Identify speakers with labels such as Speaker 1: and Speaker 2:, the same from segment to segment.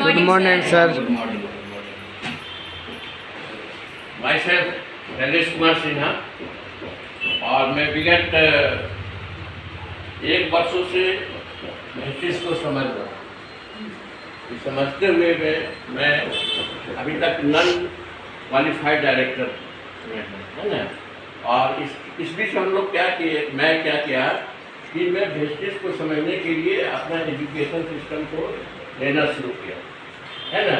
Speaker 1: Good morning, sir.
Speaker 2: Good morning. Myself, Naresh Kumar Sinha, और मैं विगत 1 वर्षों से हिस्ट्रीज को समझ रहा हूँ। समझते हुए मैं अभी तक नॉन क्वालिफाइड डायरेक्टर में हूँ, है ना। और इस बीच हम लोग क्या किए, मैं क्या किया कि मैं हिस्ट्रीज को समझने के लिए अपना एजुकेशन सिस्टम को लेना शुरू किया, है ना।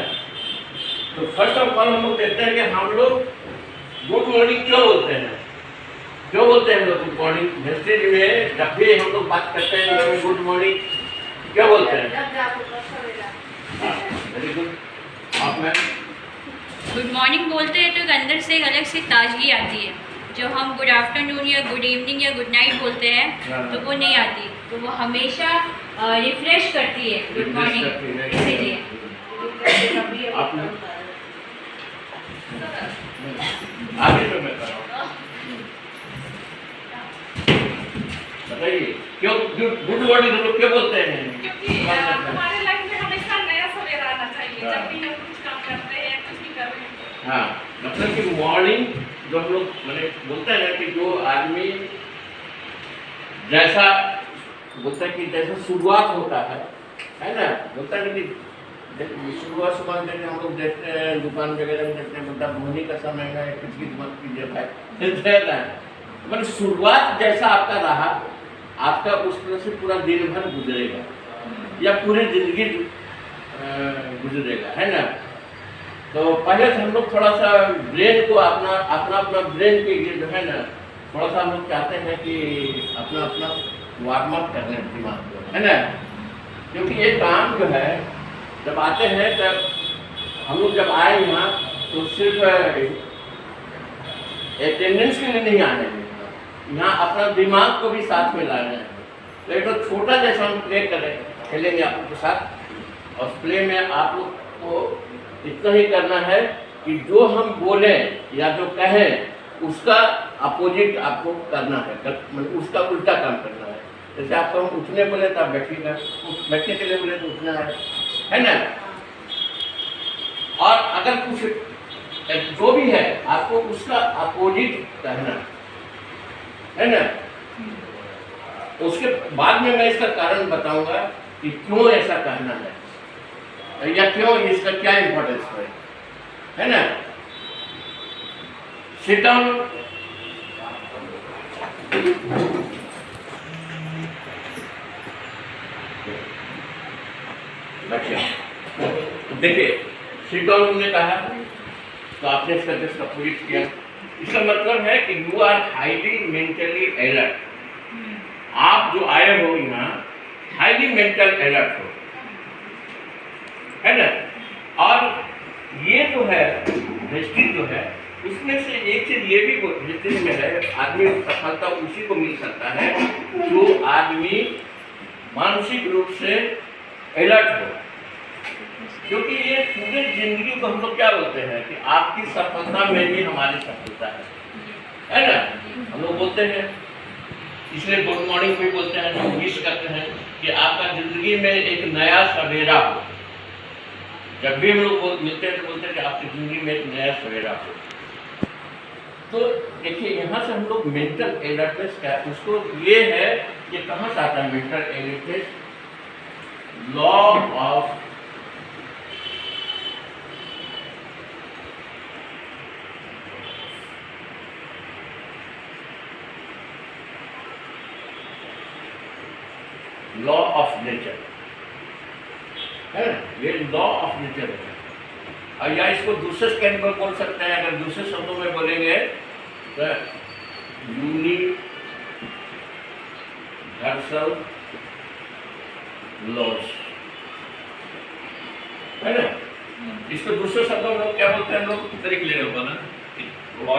Speaker 2: तो फर्स्ट ऑफ ऑल हम लोग देखते हैं कि हम लोग गुड मॉर्निंग क्यों बोलते हैं, हम लोग गुड मॉर्निंग। हिस्ट्री में जब भी हम लोग बात करते हैं गुड मॉर्निंग क्यों बोलते हैं? Very good. आप मैम?
Speaker 3: गुड मॉर्निंग बोलते हैं तो एक अंदर से एक अलग सी ताजगी आती है। जो हम गुड आफ्टरनून या गुड इवनिंग या गुड नाइट बोलते हैं तो वो नहीं आती, तो वो हमेशा रिफ्रेश करती है गुड मॉर्निंग, इसीलिए।
Speaker 2: आगे तो मैं कर रहा हूँ, बताइए क्यों गुड मॉर्निंग हम लोग क्यों बोलते हैं?
Speaker 4: क्योंकि हमारे लाइफ में हमेशा नया सवेरा आना चाहिए, जब भी हम कुछ काम करते हैं या कुछ भी कर रहे हैं।
Speaker 2: हाँ, मतलब कि मॉर्निंग जो हम लोग मैंने बोलते हैं ना कि जो आदमी जैसा बोलता है कि जैसा शुरुआत होता है ना, बोलता है कि सुबह सुबह जैसे हम लोग देखते हैं दुकान वगैरह में देखते हैं, मतलब धोनी का समय है, कुछ मत कीजिए भाई, मतलब शुरुआत जैसा आपका रहा, आपका उस तरह से पूरा दिन भर गुजरेगा या पूरी जिंदगी गुजरेगा, है ना। तो पहले से हम लोग थोड़ा सा ब्रेन को अपना ब्रेन के लिए जो है ना, थोड़ा सा हम लोग चाहते हैं कि अपना वार्म अप कर लें दिमाग को, है ना। क्योंकि ये काम जो है जब आते हैं तब हम लोग जब आए यहाँ तो सिर्फ अटेंडेंस के लिए नहीं आने हैं, यहाँ अपना दिमाग को भी साथ में लाना है। तो एक तो छोटा जैसा हम प्ले खेलेंगे आप लोग के साथ, और प्ले में आप लोग को इतना ही करना है कि जो हम बोले या जो कहें उसका अपोजिट आपको करना है, मतलब उसका उल्टा काम करना है। जैसे आपको हम उठने बोले तो आप बैठिएगा, बैठने के लिए बोले तो उठना है ना। और अगर कुछ जो भी है आपको उसका अपोजिट कहना है ना। उसके बाद में मैं इसका कारण बताऊंगा कि क्यों ऐसा कहना है या क्यों इसका क्या इंपॉर्टेंस है ना। Sit down. देखिए सिट डाउन हमने कहा तो आपने इसका जस्ट अपोजिट किया। इसका मतलब है कि you are highly mentally alert. आप जो आए हो यहाँ हाईली मेंटल अलर्ट हो, है ना। और ये जो है हिस्ट्री जो है उसमें से एक चीज ये भी हिस्ट्री में है, आदमी सफलता उसी को मिल सकता है जो आदमी मानसिक रूप से अलर्ट हो। क्योंकि ये पूरे जिंदगी को हम लोग क्या बोलते हैं कि आपकी सफलता में भी हमारी सफलता है ना। हम लोग बोलते हैं, इसलिए गुड मॉर्निंग भी बोलते हैं, जो विश करते हैं कि आपका जिंदगी में एक नया सवेरा हो। जब भी हम लोग मिलते हैं तो बोलते हैं कि आपकी जिंदगी में एक नया सवेरा हो। तो देखिए यहाँ से हम लोग मेंटल अलर्टनेस क्या है, उसको ये है, ये कहाँ से आता है mental alertness? Law of nature है ना, ये लॉ ऑफ नेचर है। और या इसको दूसरे स्कैन पर बोल सकते हैं, अगर दूसरे शब्दों में बोलेंगे तो यूनिवर्सल लॉज, है ना। इसको दूसरे शब्दों में क्या बोलते हैं लोग? क्लियर होगा ना, और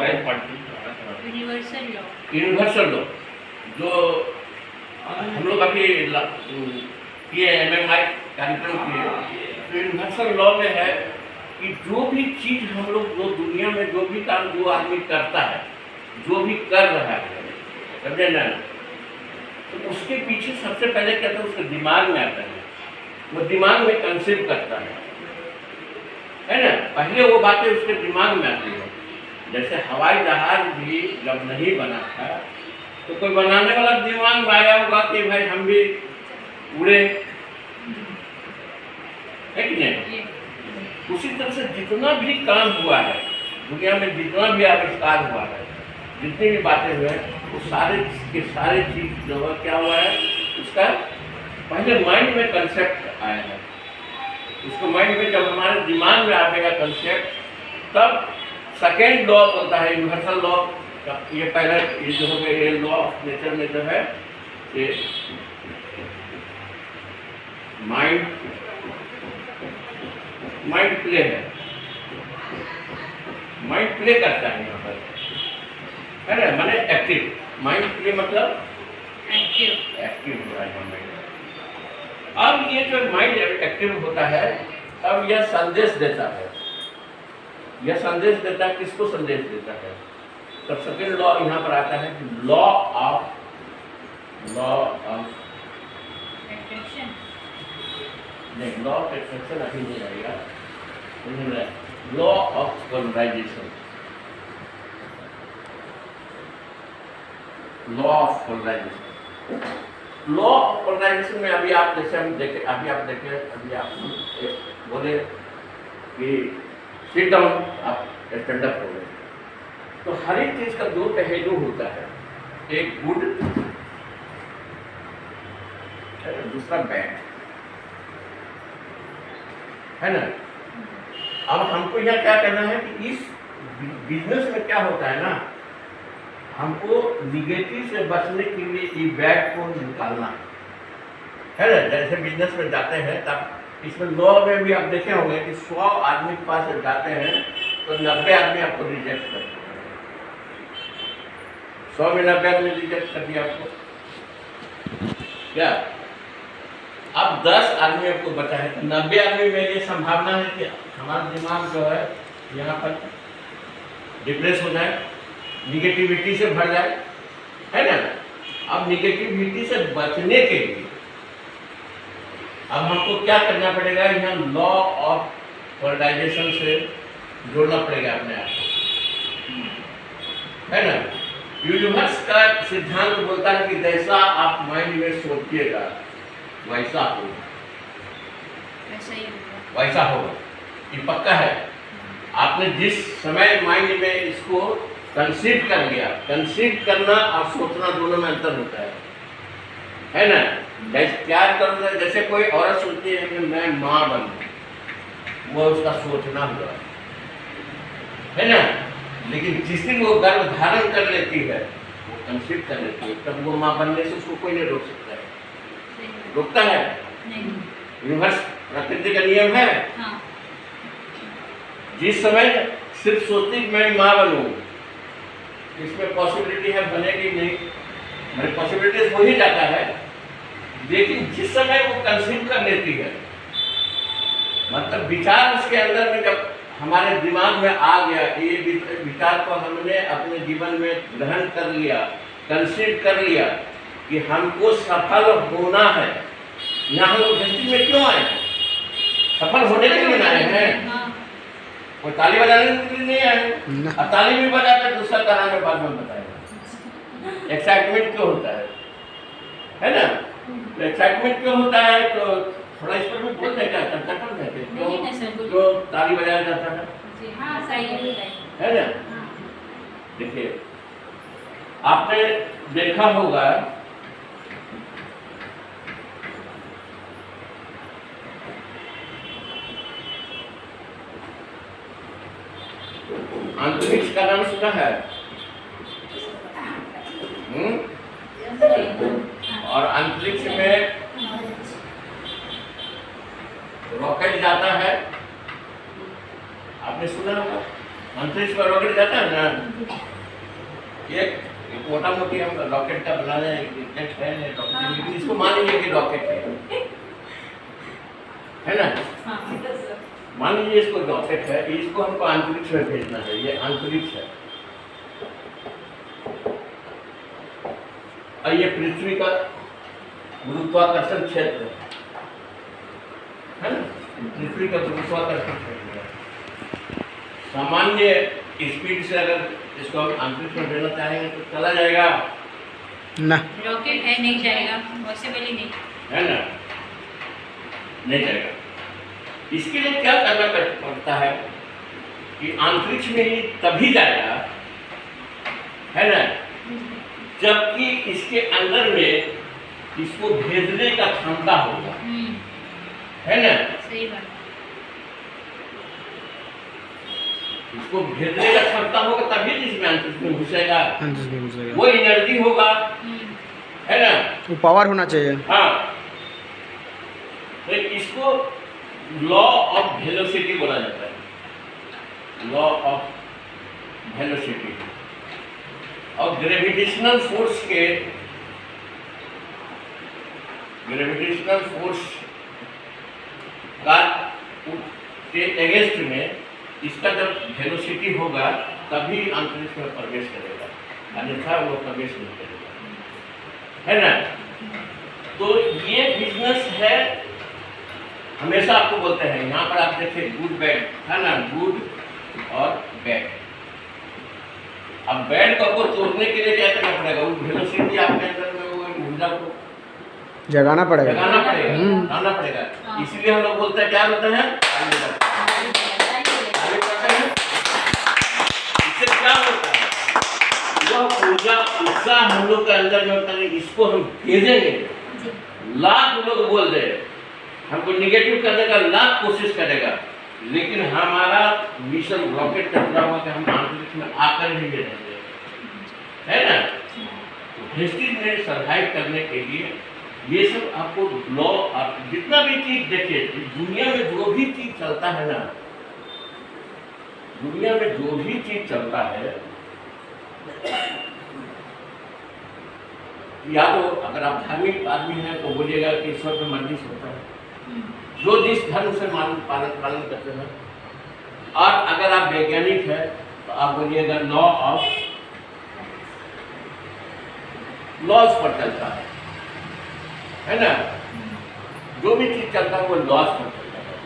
Speaker 2: यूनिवर्सल लॉ जो हम लोग अभी किए MMI कार्यक्रम किए। तो यूनिवर्सल लॉ में है कि जो भी चीज हम लोग जो दुनिया में जो भी काम जो आदमी करता है, जो भी कर रहा है, समझे ना, तो उसके पीछे सबसे पहले क्या था, उसके दिमाग में आता है, वो दिमाग में कंसीव करता है। है ना, पहले वो बातें उसके दिमाग में आती है। जैसे हवाई जहाज भी जब नहीं बना था तो कोई बनाने वाला दिमाग में आया होगा कि भाई हम भी उड़े, है कि नहीं? उसी तरह से जितना भी काम हुआ है दुनिया में, जितना भी आविष्कार हुआ है, जितनी भी बातें हुए हैं, वो सारे के सारे चीज जो है क्या हुआ है, उसका पहले माइंड में कंसेप्ट आया है। उसको माइंड में जब हमारे दिमाग में आएगा कंसेप्ट, तब सेकेंड लॉ होता है यूनिवर्सल लॉ। ये पहला ये जो हो गया, ये लॉ ऑफ नेचर में जो है ये माइंड प्ले है, माइंड प्ले करता है यहाँ पर, है ना, माने एक्टिव। माइंड प्ले मतलब एक्टिव हो रहा है माइंड। अब ये जो माइंड एक्टिव होता है, अब यह संदेश देता है। यह संदेश देता है, किसको संदेश देता है? तब सेकेंड लॉ यहाँ पर आता है, लॉ ऑफ
Speaker 3: अट्रैक्शन।
Speaker 2: नहीं, लॉ ऑफ अट्रैक्शन अभी नहीं आएगा, law of polarisation. Law of polarisation, law of polarisation में अभी आप जैसे हम देखें, अभी आप बोले कि सिट डाउन, आप स्टैंड अप हो गए। तो हर एक चीज का दो पहलू होता है, एक गुड दूसरा बैड, है ना। अब हमको यहाँ क्या करना है कि इस बिजनेस में क्या होता है ना, हमको निगेटिव से बचने के लिए ये बैड को निकालना है ना। जैसे बिजनेस में जाते हैं तब इसमें लॉ में भी आप देखे होंगे कि 100 आदमी के पास जाते हैं तो 90 आदमी आपको रिजेक्ट करते हैं। 100 में 90 आदमी रिजेक्ट कर दिया आपको, क्या? अब 10 आदमी आपको बचा है, तो 90 आदमी में ये संभावना है कि हमारा दिमाग जो है यहाँ पर डिप्रेस हो जाए, निगेटिविटी से भर जाए, है ना। अब निगेटिविटी से बचने के लिए अब हमको क्या करना पड़ेगा, यहाँ लॉ ऑफ पोलराइजेशन से जोड़ना पड़ेगा अपने आप को, है ना। यूनिवर्स का सिद्धांत बोलता है कि जैसा आप माइंड में सोचिएगा वैसा होगा, वैसा होगा, ये पक्का है। आपने जिस समय माइंड में इसको कंसीव कर लिया, कंसीव करना और सोचना दोनों में अंतर होता है ना। जैसे प्यार करना, जैसे कोई औरत सोचती है कि मैं माँ बनूं, वो उसका सोचना हुआ, है ना। लेकिन जिस दिन वो गर्भ धारण कर लेती है, वो कंसीव कर लेती है, तब वो माँ बनने से उसको कोई नहीं रोक सकता है। रोकता है? यूनिवर्स, प्रकृति का नियम है।
Speaker 3: हाँ।
Speaker 2: जिस समय सिर्फ सोचती मैं माँ बनूं, इसमें पॉसिबिलिटी है बनेगी नहीं, मेरे पॉसिबिलिटीज हो ही जाता है। लेकिन जिस समय वो कंसीव कर लेती है, मतलब विचार उसके अंदर में जब हमारे दिमाग में आ गया, ये विचार को हमने अपने जीवन में ग्रहण कर लिया, कंसीव कर लिया कि हमको सफल होना है। यहाँ हम लोग धरती में क्यों आए? सफल होने के लिए आए हैं। वो ताली बजाने के लिए नहीं आए। अब ताली भी बजाते दूसरा तरह के बाद में बताएगा। एक्साइटमेंट क्यों होता है ना? तो एक्साइटमेंट क्यों होता है? तो थोड़ा इस पर भी बोल देगा, क्यों ताली बजाया जाता है?
Speaker 3: हाँ, सही
Speaker 2: है ना। देखिए, आपने देखा होगा अंतरिक्ष का नाम सुना है? और अंतरिक्ष में रॉकेट जाता है, आपने सुना होगा। अंतरिक्ष में रॉकेट जाता है ना, एक मोटा मोटी हम रॉकेट का बना रहे हैं, इसको मान लीजिए कि रॉकेट है ना। मान लीजिए इसको रॉकेट है, इसको हमको अंतरिक्ष में भेजना है, ये अंतरिक्ष है और ये पृथ्वी का गुरुत्वाकर्षण क्षेत्र है ना। पृथ्वी का गुरुत्वाकर्षण क्षेत्र है। सामान्य स्पीड से अगर इसको हम अंतरिक्ष में भेजना चाहेंगे तो चला जाएगा,
Speaker 1: ना
Speaker 3: रॉकेट है, नहीं जाएगा, पॉसिबल ही नहीं।
Speaker 2: है ना, नहीं जाएगा। इसके लिए क्या करना पड़ता है कि अंतरिक्ष में ही तभी जाएगा, है ना, जबकि इसके अंदर में इसको भेजने का क्षमता होगा, है ना।
Speaker 3: सही बात।
Speaker 2: इसको भेजने का क्षमता होगा तभी इसमें अंतरिक्ष में घुसेगा,
Speaker 1: घुसेगा,
Speaker 2: वो एनर्जी होगा, है ना,
Speaker 1: वो पावर होना चाहिए।
Speaker 2: हाँ, तो इसको लॉ ऑफ वेलोसिटी बोला जाता है, लॉ ऑफ वेलोसिटी। और ग्रेविटेशनल फोर्स के अगेंस्ट में इसका जब वेलोसिटी होगा तभी अंतरिक्ष में प्रवेश करेगा, अन्यथा वो प्रवेश नहीं करेगा, है ना। तो ये बिजनेस है, हमेशा आपको बोलते हैं, यहाँ पर आप देखिए गुड बैड, है ना, गुड और बैड। अब बैड को तोड़ने के लिए क्या करना पड़ेगा, वो वेलोसिटी आपके अंदर में वो ऊर्जा को
Speaker 1: जगाना पड़ेगा,
Speaker 2: लाना पड़ेगा। इसलिए हम लोग बोलते हैं, क्या बोलते हैं, इससे क्या होता है, वह ऊर्जा उत्साह हम लोग के अंदर में होता है, इसको हम भेजेंगे। लाख लोग बोल रहे हैं, हमको निगेटिव करने का लाख कोशिश करेगा, लेकिन हमारा मिशन रॉकेट का पूरा हुआ कि हम अंतरिक्ष में आकर ही रहेंगे, है ना। हिस्ट्री में सर्वाइव करने के लिए ये सब आपको लॉ, आप जितना भी चीज देखिए, दुनिया में जो भी चीज चलता है ना, दुनिया में जो भी चीज चलता है, या तो अगर आप धार्मिक आदमी हैं तो बोलिएगा कि ईश्वर की मर्जी से होता है, जो जिस धर्म से पालन करते हैं। और अगर आप वैज्ञानिक हैं तो आप बोलिएगा लॉज पर चलता है ना। जो भी चीज चलता है वो लॉज पर चलता है।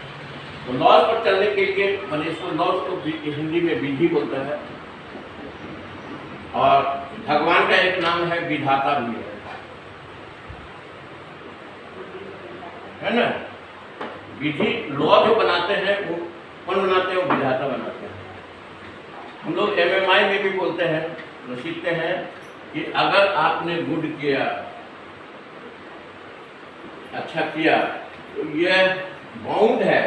Speaker 2: तो लॉज पर चलने के लिए मैंने इसको लॉज को हिंदी में विधि बोलता है, और भगवान का एक नाम है विधाता भी है ना। विधि लॉ जो बनाते हैं वो कौन बनाते हैं, वो विधाता बनाते हैं। हम लोग MMI में भी बोलते हैं, तो सीखते हैं कि अगर आपने गुड किया, अच्छा किया, तो ये बाउंड है,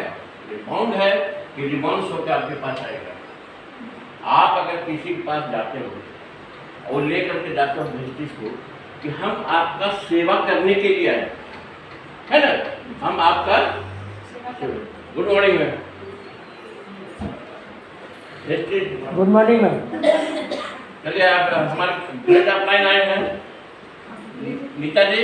Speaker 2: कि रिबाउंस होकर आपके पास आएगा। आप अगर किसी के पास जाते हो और लेकर के जाते हो जस्टिस को कि हम आपका सेवा करने के लिए आए, है ना, हम आपका good morning ma'am,
Speaker 1: good morning ma'am.
Speaker 2: चलिए आप हमारे ग्रेड ऑफलाइन आए हैं नीता जी।